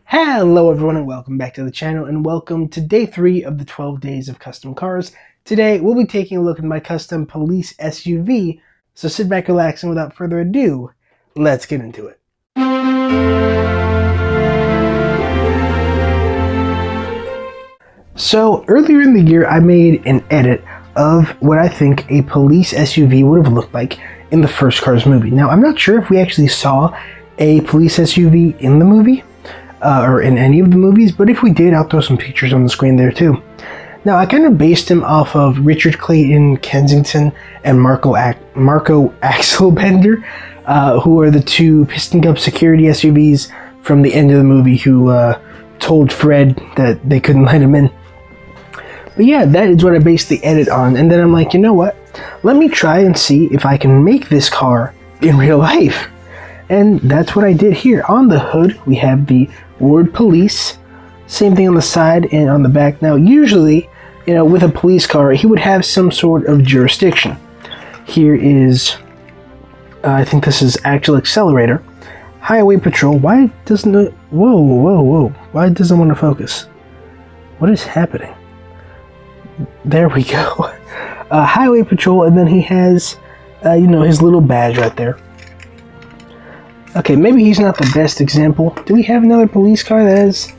Hello everyone and welcome back to the channel and welcome to day 3 of the 12 days of custom cars. Today we'll be taking a look at my custom police SUV, so sit back, relax, and without further ado, let's get into it. So earlier in the year I made an edit of what I think a police SUV would have looked like in the first Cars movie. Now I'm not sure if we actually saw a police SUV in the movie, or in any of the movies, but if we did, I'll throw some pictures on the screen there too. Now I kind of based him off of Richard Clayton Kensington and Marco Axelbender, who are the two Piston Cup security SUVs from the end of the movie who told Fred that they couldn't let him in. But yeah, that is what I based the edit on, and then I'm like, you know what, let me try and see if I can make this car in real life. And that's what I did here. On the hood, we have the word police. Same thing on the side and on the back. Now, usually, with a police car, he would have some sort of jurisdiction. Here is, I think this is actual accelerator. Highway patrol. Why doesn't it? Whoa. Why doesn't it want to focus? What is happening? There we go. Highway patrol, and then he has, his little badge right there. Okay, maybe he's not the best example. Do we have another police car that has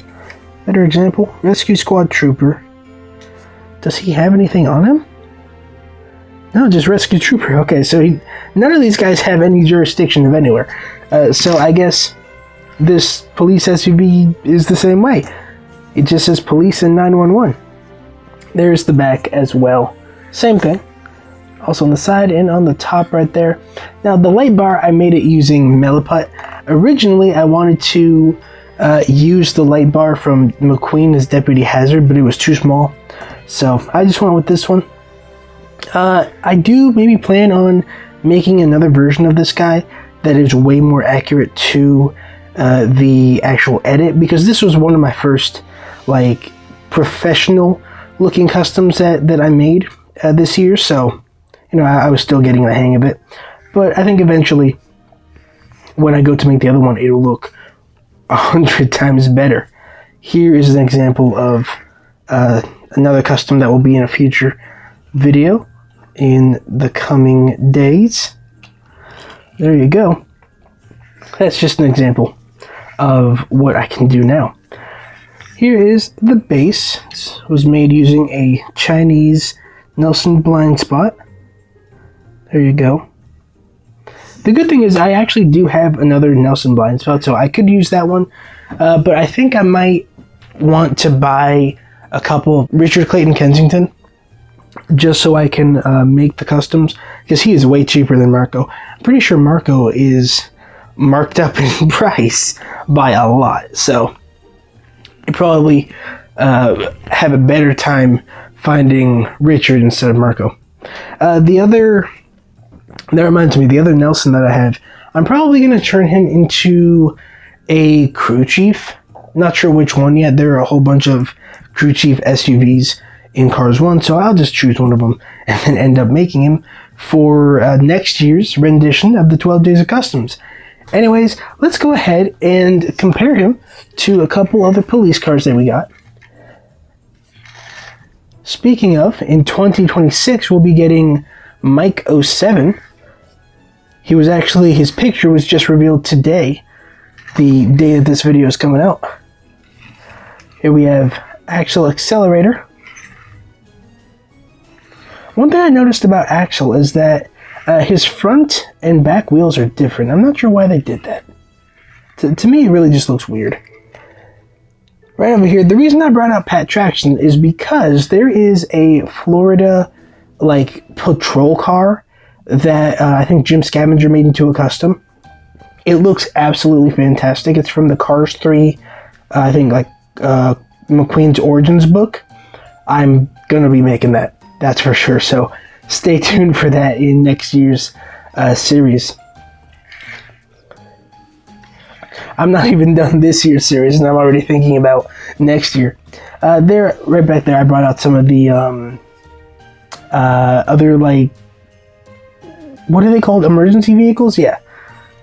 a better example? Rescue Squad Trooper. Does he have anything on him? No, just Rescue Trooper. Okay, so none of these guys have any jurisdiction of anywhere. So I guess this police SUV is the same way. It just says police and 911. There's the back as well. Same thing. Also on the side and on the top right there. Now the light bar, I made it using Milliput. Originally I wanted to use the light bar from McQueen as Deputy Hazard, but it was too small. So I just went with this one. I do maybe plan on making another version of this guy that is way more accurate to the actual edit, because this was one of my first professional looking customs that I made this year. So I was still getting the hang of it, but I think eventually when I go to make the other one, it'll look 100 times better. Here is an example of another custom that will be in a future video in the coming days. There you go. That's just an example of what I can do now. Here is the base. This was made using a Chinese Nelson blind spot. There you go. The good thing is I actually do have another Nelson blind spot, so I could use that one. But I think I might want to buy a couple of Richard Clayton Kensington just so I can make the customs, because he is way cheaper than Marco. I'm pretty sure Marco is marked up in price by a lot, so you probably have a better time finding Richard instead of Marco. That reminds me, the other Nelson that I have, I'm probably going to turn him into a crew chief. Not sure which one yet. There are a whole bunch of crew chief SUVs in Cars 1, so I'll just choose one of them and then end up making him for next year's rendition of the 12 Days of Customs. Anyways, let's go ahead and compare him to a couple other police cars that we got. Speaking of, in 2026, we'll be getting Mike 07. His picture was just revealed today, the day that this video is coming out. Here we have Axel Accelerator. One thing I noticed about Axel is that his front and back wheels are different. I'm not sure why they did that. To me, it really just looks weird. Right over here, the reason I brought out Pat Traction is because there is a Florida patrol car that I think Jim Scavenger made into a custom. It looks absolutely fantastic. It's from the Cars 3, I think McQueen's Origins book. I'm gonna be making that, that's for sure. So stay tuned for that in next year's series. I'm not even done this year's series, and I'm already thinking about next year. Right back there, I brought out some of the other what are they called? Emergency vehicles? Yeah.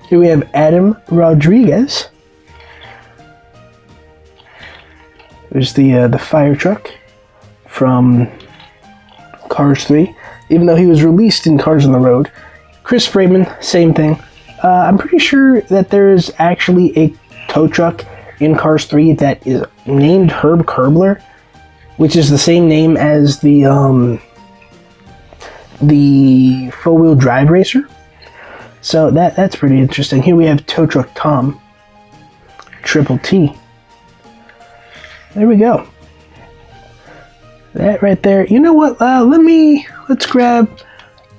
Here we have Adam Rodriguez. There's the fire truck from Cars 3, even though he was released in Cars on the Road. Chris Freeman, same thing. I'm pretty sure that there is actually a tow truck in Cars 3 that is named Herb Kerbler, which is the same name as the four-wheel drive racer. So that's pretty interesting. Here we have Tow Truck Tom, Triple T. There we go. That right there. You know what? Let's grab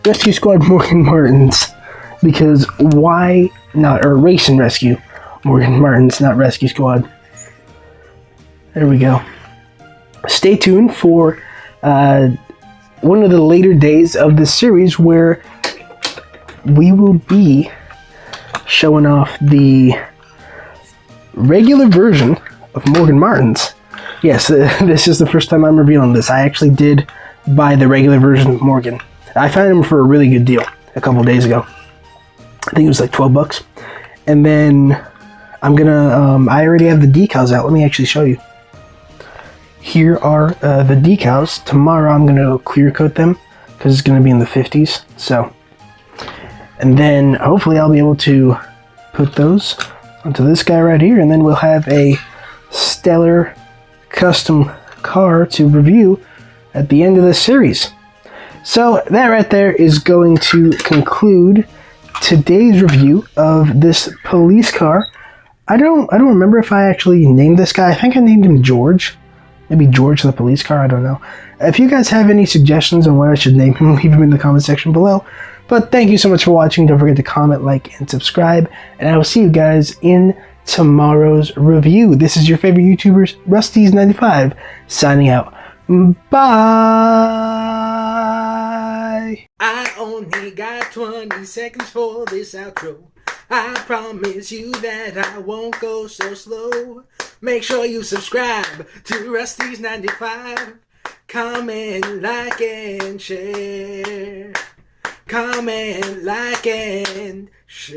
Rescue Squad Morgan Martins, because why not? Or Race and Rescue Morgan Martins, not Rescue Squad. There we go. Stay tuned for one of the later days of this series where we will be showing off the regular version of Morgan Martins. Yes, this is the first time I'm revealing this. I actually did buy the regular version of Morgan. I found him for a really good deal a couple days ago. I think it was like $12. And then I'm gonna, I already have the decals out. Let me actually show you. Here are the decals. Tomorrow I'm gonna clear coat them because it's gonna be in the 50s. So, and then hopefully I'll be able to put those onto this guy right here, and then we'll have a stellar custom car to review at the end of this series. So that right there is going to conclude today's review of this police car. I don't remember if I actually named this guy. I think I named him George. Maybe George the police car, I don't know. If you guys have any suggestions on what I should name him, leave them in the comment section below. But thank you so much for watching. Don't forget to comment, like, and subscribe. And I will see you guys in tomorrow's review. This is your favorite YouTuber, Rusty's95, signing out. Bye! I only got 20 seconds for this outro. I promise you that I won't go so slow. Make sure you subscribe to Rusty's95. Comment, like, and share. Comment, like, and share.